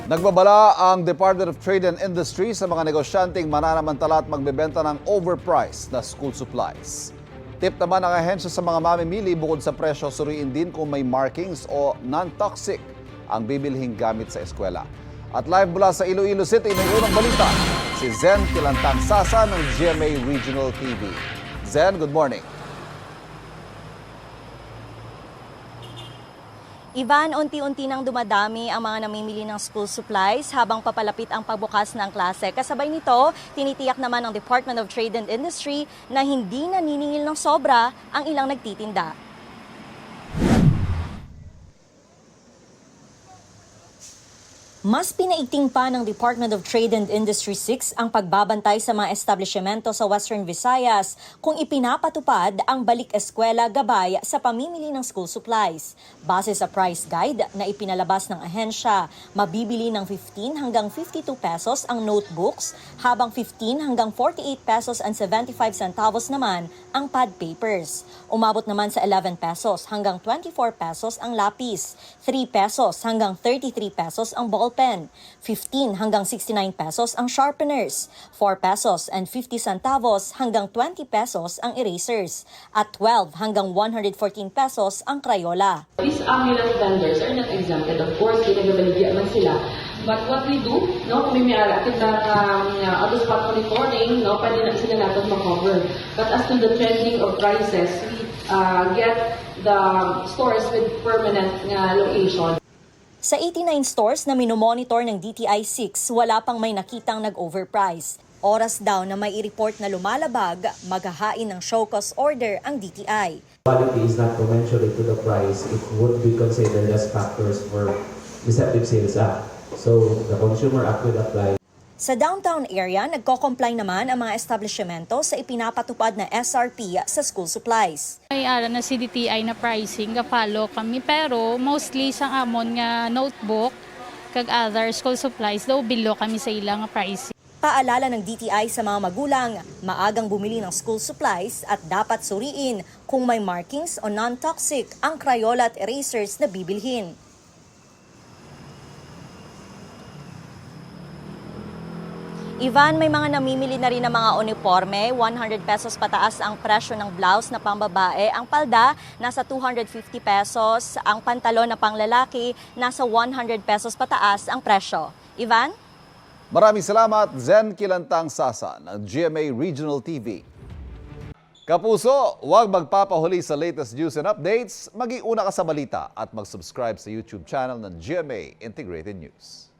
Nagbabala ang Department of Trade and Industry sa mga negosyanteng mananamantala at magbebenta ng overpriced na school supplies. Tip naman ang ahensya sa mga mamimili bukod sa presyo, suriin din kung may markings o non-toxic ang bibilhing gamit sa eskwela. At live mula sa Iloilo City, may unang balita, si Zen Kilantang Sasa ng GMA Regional TV. Zen, good morning. Ivan, unti-unti nang dumadami ang mga namimili ng school supplies habang papalapit ang pagbukas ng klase. Kasabay nito, tinitiyak naman ng Department of Trade and Industry na hindi naniningil ng sobra ang ilang nagtitinda. Mas pinaigting pa ng Department of Trade and Industry 6 ang pagbabantay sa mga establishmento sa Western Visayas kung ipinapatupad ang balik-eskwela gabay sa pamimili ng school supplies. Base sa price guide na ipinalabas ng ahensya, mabibili ng 15 hanggang 52 pesos ang notebooks, habang 15 hanggang 48 pesos and 75 centavos naman ang pad papers. Umabot naman sa 11 pesos hanggang 24 pesos ang lapis, 3 pesos hanggang 33 pesos ang ballpen, 15 hanggang 69 pesos ang sharpeners, 4 pesos and 50 centavos hanggang 20 pesos ang erasers, at 12 hanggang 114 pesos ang Crayola. These ambulant vendors are not exempted. Of course, pinagabaligyan man sila. But what we do, no, kung may akin na on-the-spot monitoring, no, pwede na sila natin makover. But as to the trending of prices, we get the stores with permanent location. Sa 89 stores na minomonitor ng DTI-6, wala pang may nakitang nag-overprice. Oras daw na may i-report na lumalabag, maghahain ng show cause order ang DTI. Quality is not commensurate to the price. It would be considered as factors for Deceptive Sales Act. So the Consumer Act would apply. Sa downtown area, nagko-comply naman ang mga establishmento sa ipinapatupad na SRP sa school supplies. May na si DTI na pricing, follow kami, pero mostly sa amon nga notebook kag other school supplies daw below kami sa ilang pricing. Paalala ng DTI sa mga magulang, maagang bumili ng school supplies at dapat suriin kung may markings o non-toxic ang Crayola at erasers na bibilhin. Ivan, may mga namimili na rin ng mga uniforme, 100 pesos pataas ang presyo ng blouse na pambabae, ang palda nasa 250 pesos, ang pantalon na panglalaki nasa 100 pesos pataas ang presyo. Ivan? Maraming salamat, Zen Kilantang Sasa ng GMA Regional TV. Kapuso, huwag magpapahuli sa latest news and updates, mag-iuna ka sa balita at mag-subscribe sa YouTube channel ng GMA Integrated News.